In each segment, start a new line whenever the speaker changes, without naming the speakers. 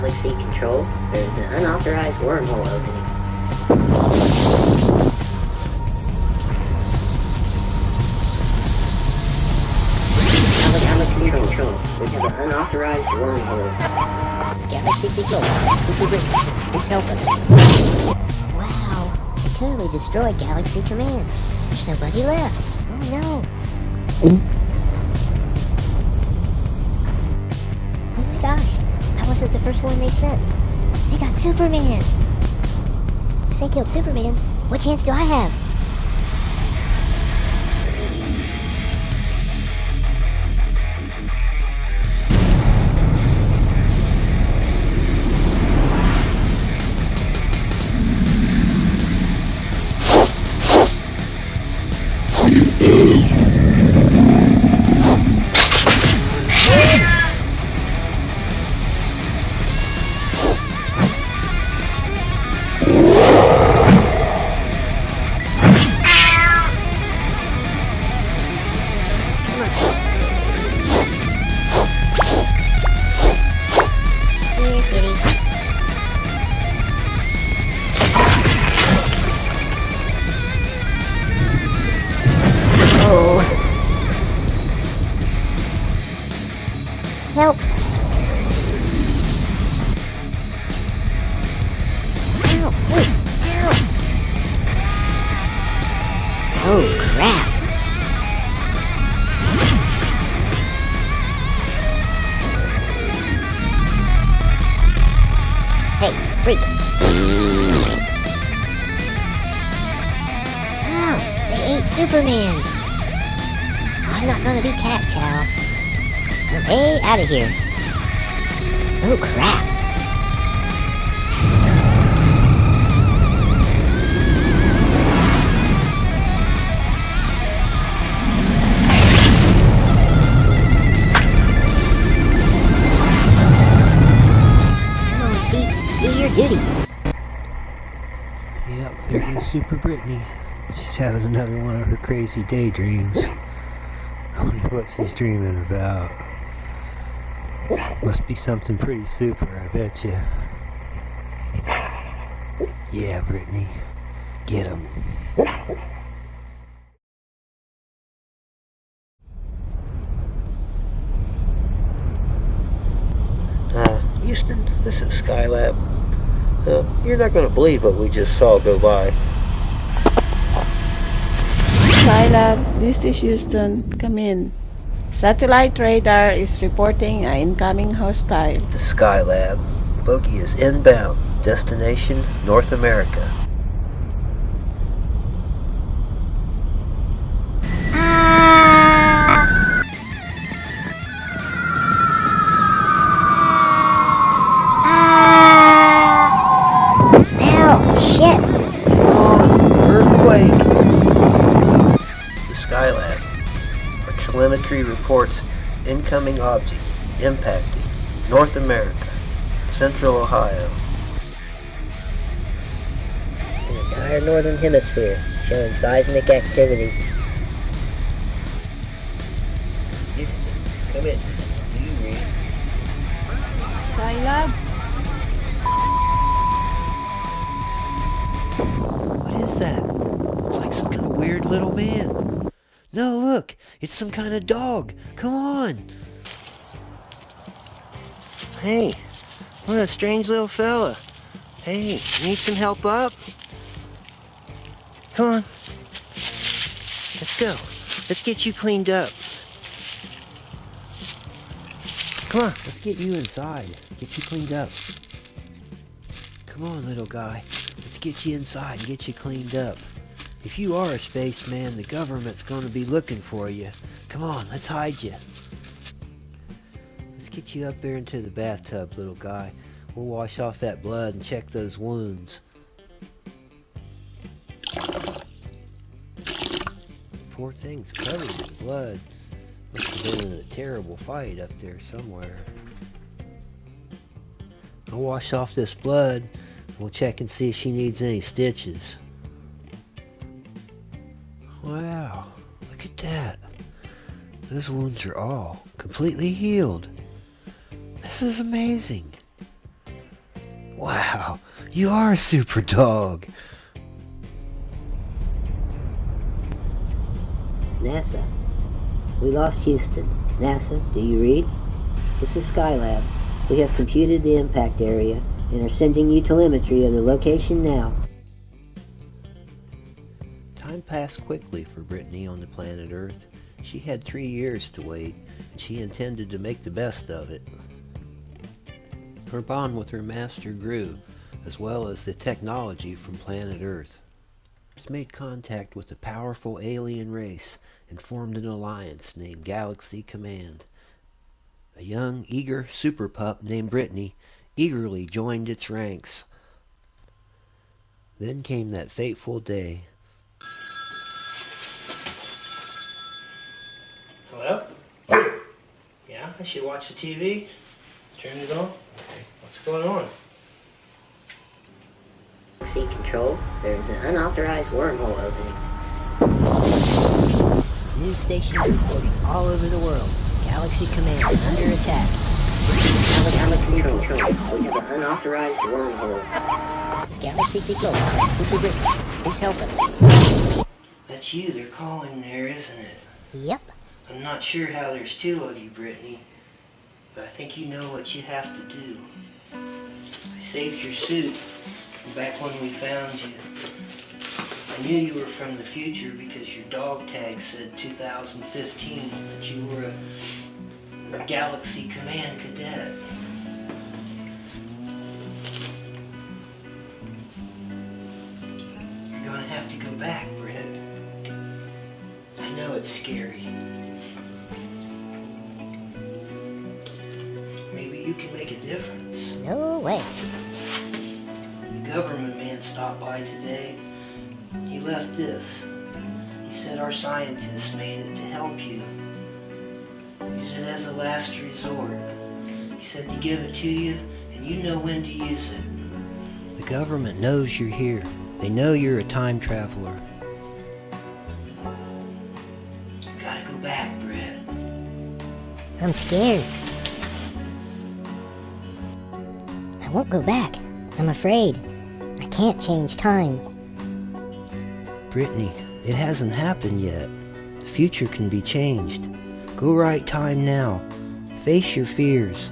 galaxy control, there's an unauthorized wormhole opening. Galaxy control, we have an unauthorized wormhole.
This is Galaxy Control. Super Britney, please help us. Wow, I clearly destroyed Galaxy Command. There's nobody left. Oh no. Oh my gosh, I wasn't the first one they sent. They got Superman. If they killed Superman, what chance do I have? Help! Ow! Hey! Ow! Oh crap! Hey, freak! Ow! They ate Superman! I'm not gonna be Cat Chow. I'm way out of here. Oh crap. Come on, Pete, do your duty.
Yep, there goes Super Britney. She's having another one of her crazy daydreams. I wonder what she's dreaming about. Must be something pretty super, I bet you. Yeah, Britney. Get him. Houston, this is Skylab. You're not going to believe what we just saw go by.
Skylab, this is Houston. Come in. Satellite radar is reporting an incoming hostile.
The Skylab. Bogey is inbound. Destination, North America.
Ow! Shit!
Earthquake! The Skylab. Our telemetry reports incoming object impacting North America, Central Ohio.
The entire northern hemisphere showing seismic activity.
Houston, come in. Do you read?
Skylab?
What is that? It's like some kind of weird little man. No, look, it's some kind of dog. Come on. Hey, what a strange little fella. Hey, need some help up? Come on. Let's go. Let's get you cleaned up. Come on, let's get you inside. Get you cleaned up. Come on, little guy. Let's get you inside and get you cleaned up. If you are a spaceman, the government's going to be looking for you. Come on, let's hide you. Let's get you up there into the bathtub, little guy. We'll wash off that blood and check those wounds. Poor thing's covered in blood. Must have been in a terrible fight up there somewhere. I'll wash off this blood. We'll check and see if she needs any stitches. Wow, look at that. Those wounds are all completely healed. This is amazing. Wow, you are a super dog.
NASA. We lost Houston. NASA, do you read? This is Skylab. We have computed the impact area and are sending you telemetry of the location now.
Time passed quickly for Britney on the planet Earth. She had 3 years to wait, and she intended to make the best of it. Her bond with her master grew, as well as the technology from planet Earth. She made contact with a powerful alien race and formed an alliance named Galaxy Command. A young, eager super pup named Britney eagerly joined its ranks. Then came that fateful day.
Hello? Yeah, I should watch the TV. Turn it on. Okay, what's going on?
See control. There's an unauthorized wormhole opening.
News station reporting all over the world. Galaxy Command under attack.
Galaxy control. We have an unauthorized wormhole.
This is Galaxy Control. Super Britney, please help us.
That's you they're calling there, isn't it?
Yep.
I'm not sure how there's two of you, Brittany, but I think you know what you have to do. I saved your suit back when we found you. I knew you were from the future because your dog tag said 2015, that you were a Galaxy Command cadet. You're gonna have to go back, Britt. I know it's scary. Maybe you can make a difference.
No way.
The government man stopped by today. He left this. He said our scientists made it to help you. Use it as a last resort. He said to give it to you, and you know when to use it.
The government knows you're here. They know you're a time traveler.
You gotta go back, Brett.
I'm scared. I won't go back. I'm afraid. I can't change time.
Britney, it hasn't happened yet. The future can be changed. Go right time now. Face your fears.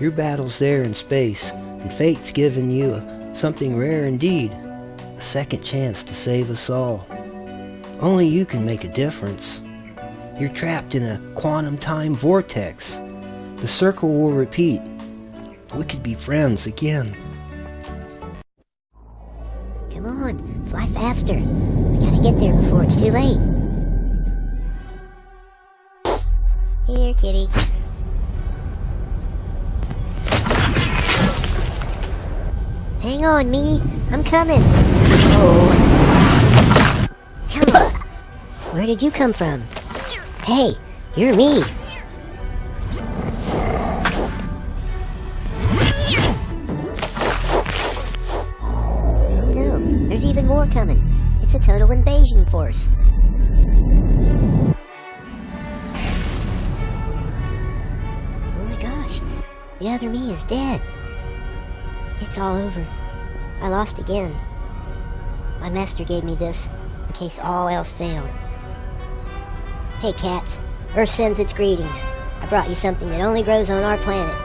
Your battle's there in space, and fate's given you something rare indeed. A second chance to save us all. Only you can make a difference. You're trapped in a quantum time vortex. The circle will repeat. We could be friends again.
Come on, fly faster. We gotta get there before it's too late. Here, kitty. Hang on, me. I'm coming. Oh. Come on. Where did you come from? Hey, you're me. Oh no, there's even more coming. It's a total invasion force. Oh my gosh, the other me is dead. It's all over. I lost again. My master gave me this, in case all else failed. Hey cats, Earth sends its greetings. I brought you something that only grows on our planet.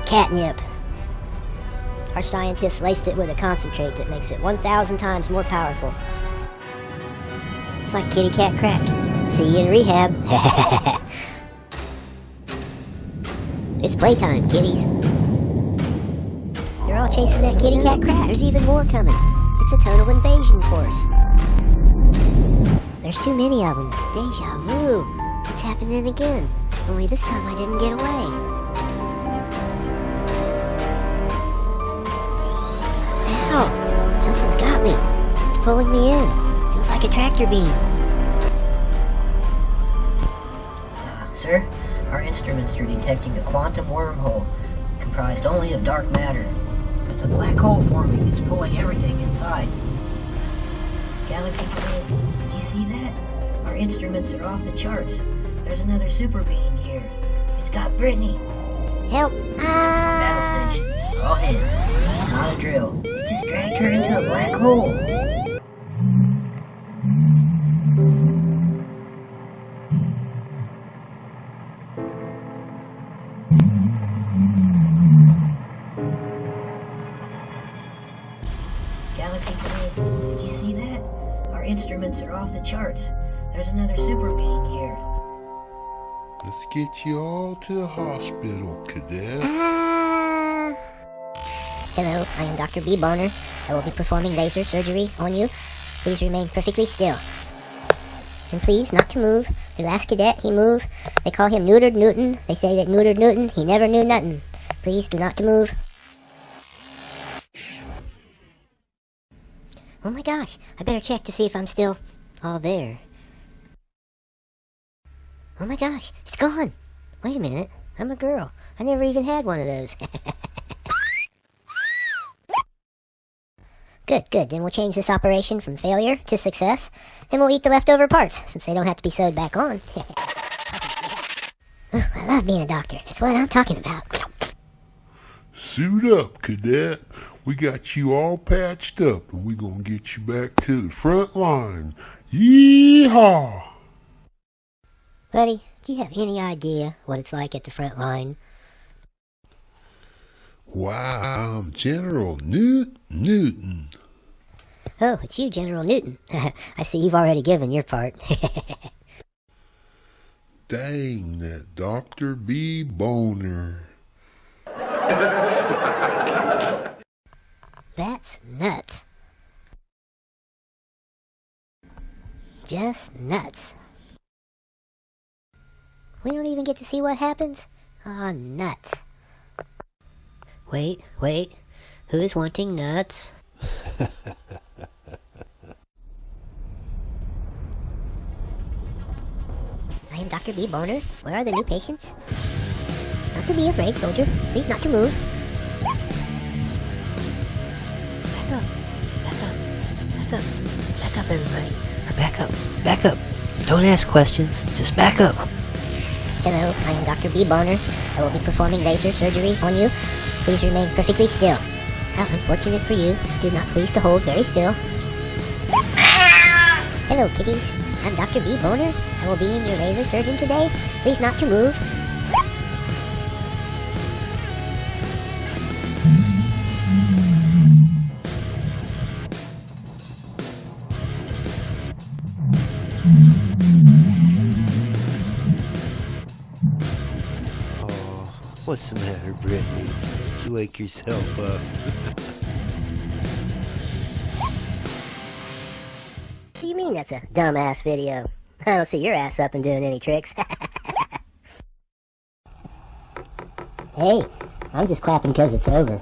Catnip. Our scientists laced it with a concentrate that makes it 1,000 times more powerful. It's like kitty cat crack. See you in rehab. It's playtime, kitties. They're all chasing that kitty cat crack. There's even more coming. It's a total invasion force. There's too many of them. Deja vu. It's happening again. Only this time I didn't get away. Ow! Something's got me. It's pulling me in. Feels like a tractor beam. Sir, our instruments are detecting a quantum wormhole comprised only of dark matter. It's a black hole forming. It's pulling everything inside. Galaxy Command, do you see that? Our instruments are off the charts. There's another super being here. It's got Britney. Help!
Battle station. Raw hand. Not a drill. It just dragged her into a black hole. Galaxy Brain, did you see that? Our instruments are off the charts. There's another super being here.
Let's get you all to the hospital, cadet.
Hello, I am Dr. B. Bonner. I will be performing laser surgery on you. Please remain perfectly still. And please, not to move. The last cadet, he moved. They call him Neutered Newton. They say that Neutered Newton, he never knew nothing. Please do not to move. Oh my gosh, I better check to see if I'm still all there. Oh my gosh, it's gone. Wait a minute, I'm a girl. I never even had one of those. Good, good. Then we'll change this operation from failure to success. And we'll eat the leftover parts, since they don't have to be sewed back on. Oh, I love being a doctor. That's what I'm talking about.
Suit up, cadet. We got you all patched up, and we're gonna get you back to the front line. Yeehaw!
Buddy, do you have any idea what it's like at the front line?
Wow, I'm General Newton.
Oh, it's you, General Newton. I see you've already given your part.
Dang, that Dr. B. Boner.
That's nuts. Just nuts. We don't even get to see what happens? Aw, nuts. Wait, who's wanting nuts? I am Dr. B. Boner. Where are the new patients? Not to be afraid, soldier. Please not to move.
Back up, everybody. Back up. Don't ask questions, just back up.
Hello, I am Dr. B. Bonner. I will be performing laser surgery on you. Please remain perfectly still. How unfortunate for you. Do not please to hold very still. Hello, kitties. I'm Dr. B. Bonner. I will be your laser surgeon today. Please not to move.
Oh, what's the matter, Britney? Did you wake yourself up?
What do you mean that's a dumbass video? I don't see your ass up and doing any tricks. Hey, I'm just clapping because it's over.